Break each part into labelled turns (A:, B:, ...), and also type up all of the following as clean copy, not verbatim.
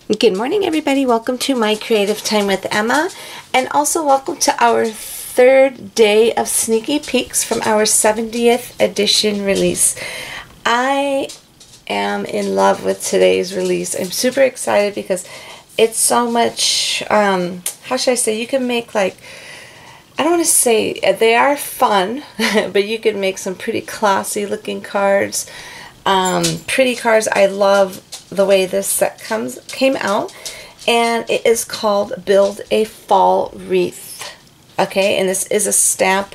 A: Good morning, everybody. Welcome to My Creative Time with Emma, and also welcome to our third day of sneaky peeks from our 70th edition release. I am in love with today's release. I'm super excited because it's so much, how should I say, you can make like, I don't want to say, they are fun, but you can make some pretty classy looking cards. Pretty cards. I love the way this set came out, and it is called Build a Fall Wreath. Okay, and this is a stamp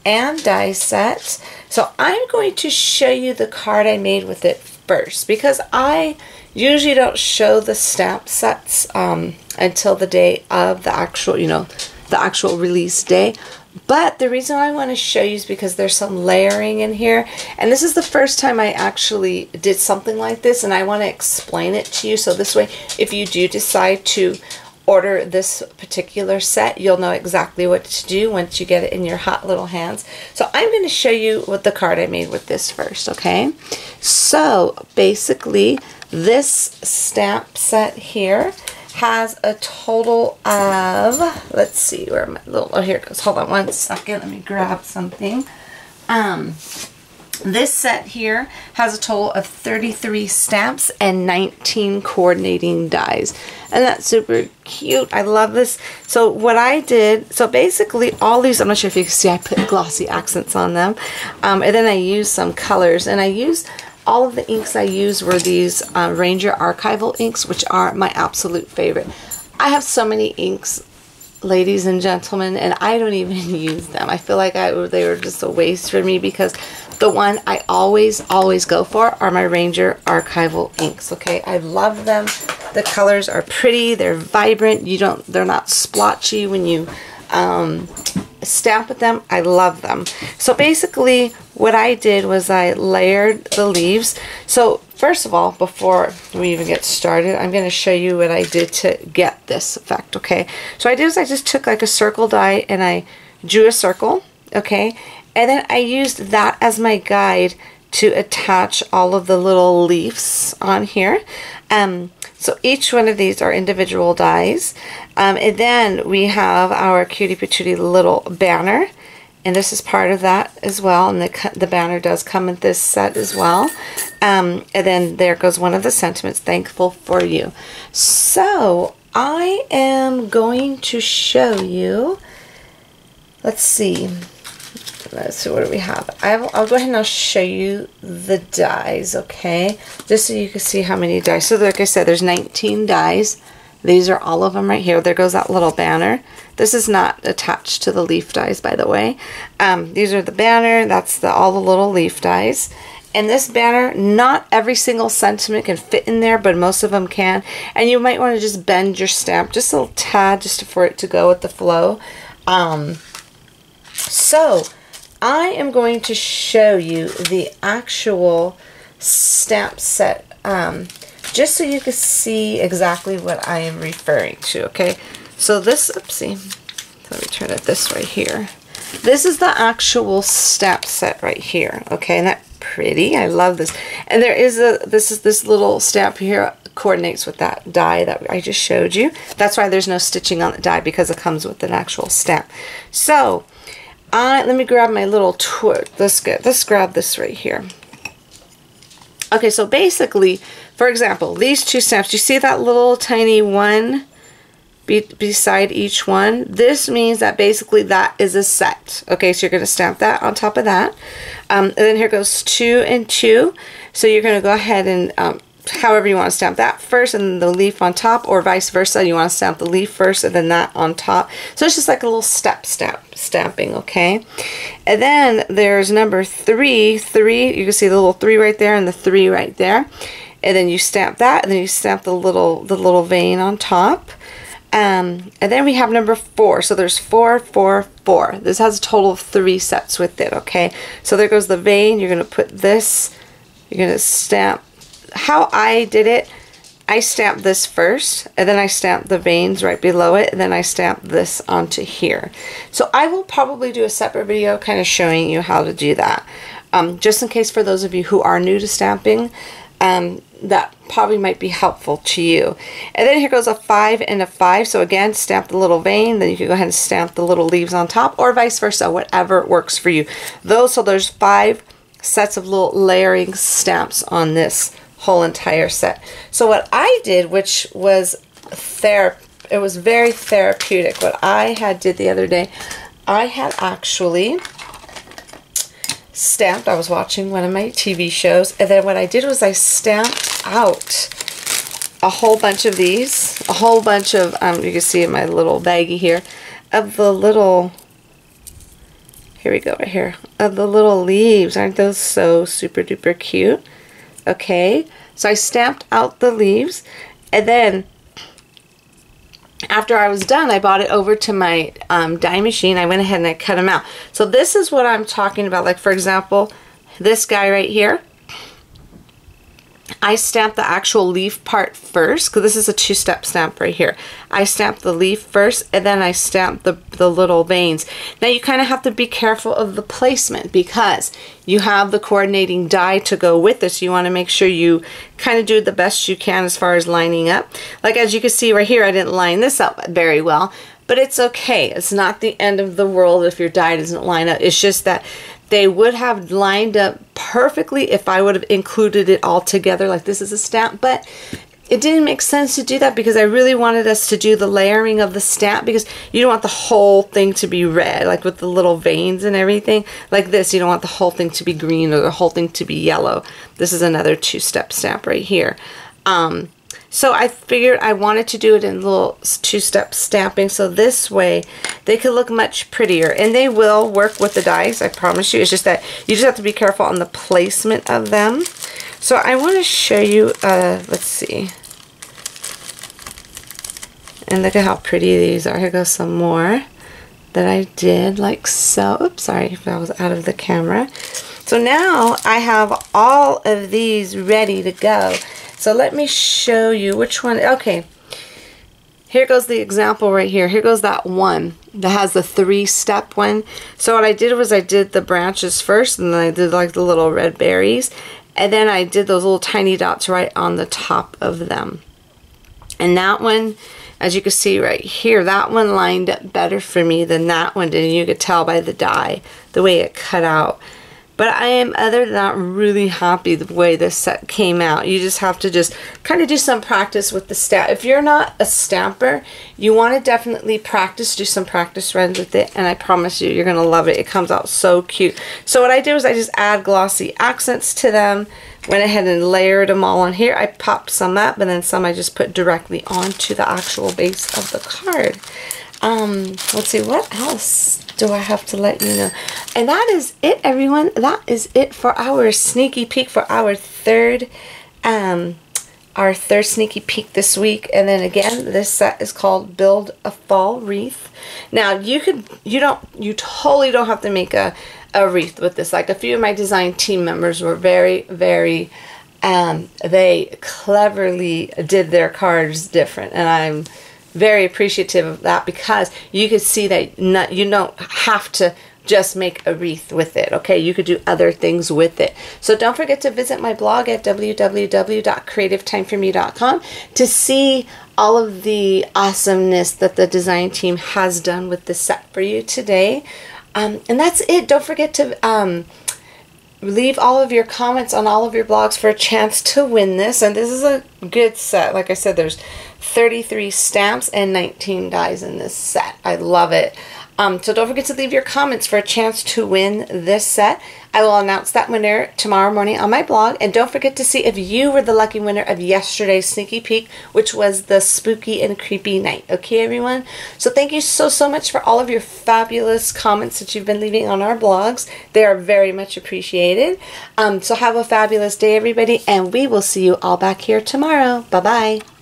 A: and die set. So I'm going to show you the card I made with it first, because I usually don't show the stamp sets until the day of the actual, the actual release day. But the reason I want to show you is because there's some layering in here, and this is the first time I actually did something like this, and I want to explain it to you, so this way if you do decide to order this particular set, you'll know exactly what to do once you get it in your hot little hands. So I'm going to show you what the card I made with this first, okay? So basically this stamp set here has a total of, let's see, where my little, oh, here it goes. Hold on one second. Let me grab something. This set here has a total of 33 stamps and 19 coordinating dies. And that's super cute. I love this. So what I did, so basically all these, I'm not sure if you can see, I put glossy accents on them. And then I used some colors, and I used, all of the inks I used were these Ranger Archival inks, which are my absolute favorite. I have so many inks, ladies and gentlemen, and I don't even use them. I feel like they were just a waste for me, because the one I always go for are my Ranger Archival inks. Okay, I love them. The colors are pretty. They're vibrant. They're not splotchy when you stamp with them. I love them. So basically what I did was I layered the leaves. So first of all, before we even get started, I'm going to show you what I did to get this effect. Okay, so I just took like a circle die and I drew a circle. Okay, and then I used that as my guide to attach all of the little leaves on here. So each one of these are individual dies. And then we have our cutie patootie little banner, and this is part of that as well. And the banner does come in this set as well. And then there goes one of the sentiments, thankful for you. So I am going to show you, let's see, what do we have? I'll go ahead and I'll show you the dies, okay? Just so you can see how many dies. So like I said, there's 19 dies. These are all of them right here. There goes that little banner. This is not attached to the leaf dies, by the way. These are the banner. That's all the little leaf dies. And this banner, not every single sentiment can fit in there, but most of them can. And you might want to just bend your stamp just a little tad, just for it to go with the flow. So I am going to show you the actual stamp set, just so you can see exactly what I am referring to, okay? So this, oopsie, let me turn it this way here. This is the actual stamp set right here, okay? And that's pretty. I love this. And there is this little stamp here coordinates with that die that I just showed you. That's why there's no stitching on the die, because it comes with an actual stamp. So let me grab my little tool. Let's grab this right here. Okay, so basically, for example, these two stamps, you see that little tiny one beside each one? This means that basically that is a set. Okay, so you're going to stamp that on top of that. And then here goes 2 and 2. So you're going to go ahead and however you want to stamp that first and then the leaf on top, or vice versa. You want to stamp the leaf first and then that on top. So it's just like a little stamping, okay? And then there's number 3. You can see the little 3 right there and the 3 right there. And then you stamp that, and then you stamp the little vein on top. And then we have number 4. So there's 4, 4, 4. This has a total of 3 sets with it, okay? So there goes the vein. You're going to put this, you're going to stamp. How I did it, I stamped this first, and then I stamped the veins right below it, and then I stamped this onto here. So I will probably do a separate video kind of showing you how to do that. Just in case for those of you who are new to stamping, that probably might be helpful to you. And then here goes a 5 and a 5. So again, stamp the little vein, then you can go ahead and stamp the little leaves on top, or vice versa, whatever works for you. So there's 5 sets of little layering stamps on this whole entire set. So what I did, which was it was very therapeutic, what I did the other day, I had actually stamped, I was watching one of my TV shows, and then what I did was I stamped out a whole bunch of these, a whole bunch of, you can see in my little baggie here, of the little, here we go right here, of the little leaves. Aren't those so super duper cute? Okay, so I stamped out the leaves, and then after I was done, I brought it over to my die machine. I went ahead and I cut them out. So this is what I'm talking about. Like, for example, this guy right here, I stamped the actual leaf part first, because this is a 2-step stamp right here. I stamped the leaf first, and then I stamped the little veins. Now you kind of have to be careful of the placement, because you have the coordinating die to go with this. You want to make sure you kind of do the best you can as far as lining up. Like, as you can see right here, I didn't line this up very well, but it's okay. It's not the end of the world if your die doesn't line up. It's just that they would have lined up perfectly if I would have included it all together like this is a stamp, but it didn't make sense to do that because I really wanted us to do the layering of the stamp, because you don't want the whole thing to be red, like with the little veins and everything. Like this, you don't want the whole thing to be green or the whole thing to be yellow. This is another 2-step stamp right here. So I figured I wanted to do it in little 2-step stamping, so this way they could look much prettier, and they will work with the dies, I promise you. It's just that you just have to be careful on the placement of them. So I want to show you, let's see, and look at how pretty these are. Here goes some more that I did, like so. Oops, sorry if I was out of the camera. So now I have all of these ready to go. So let me show you which one. Okay, here goes the example right here. Here goes that one that has the 3-step one. So what I did was I did the branches first, and then I did like the little red berries, and then I did those little tiny dots right on the top of them. And that one, as you can see right here, that one lined up better for me than that one did. And you could tell by the die, the way it cut out. But I am, other than that, really happy the way this set came out. You just have to kind of do some practice with the stamp. If you're not a stamper, you want to definitely practice, do some practice runs with it, and I promise you, you're going to love it. It comes out so cute. So what I did was I just add glossy accents to them, went ahead and layered them all on here. I popped some up, and then some I just put directly onto the actual base of the card. Let's see, what else do I have to let you know? And that is it, everyone. That is it for our sneaky peek for our third sneaky peek this week. And then again, this set is called Build a Fall Wreath. Now you totally don't have to make a wreath with this. Like, a few of my design team members were very they cleverly did their cards different, and I'm very appreciative of that, because you could see that you don't have to just make a wreath with it, okay? You could do other things with it. So don't forget to visit my blog at www.creativetimeforme.com to see all of the awesomeness that the design team has done with this set for you today. And that's it. Don't forget to leave all of your comments on all of your blogs for a chance to win this. And this is a good set. Like I said, there's 33 stamps and 19 dies in this set. I love it. So don't forget to leave your comments for a chance to win this set. I will announce that winner tomorrow morning on my blog. And don't forget to see if you were the lucky winner of yesterday's sneaky peek, which was the spooky and creepy night. Okay, everyone? So thank you so much for all of your fabulous comments that you've been leaving on our blogs. They are very much appreciated. So have a fabulous day, everybody, and we will see you all back here tomorrow. Bye-bye.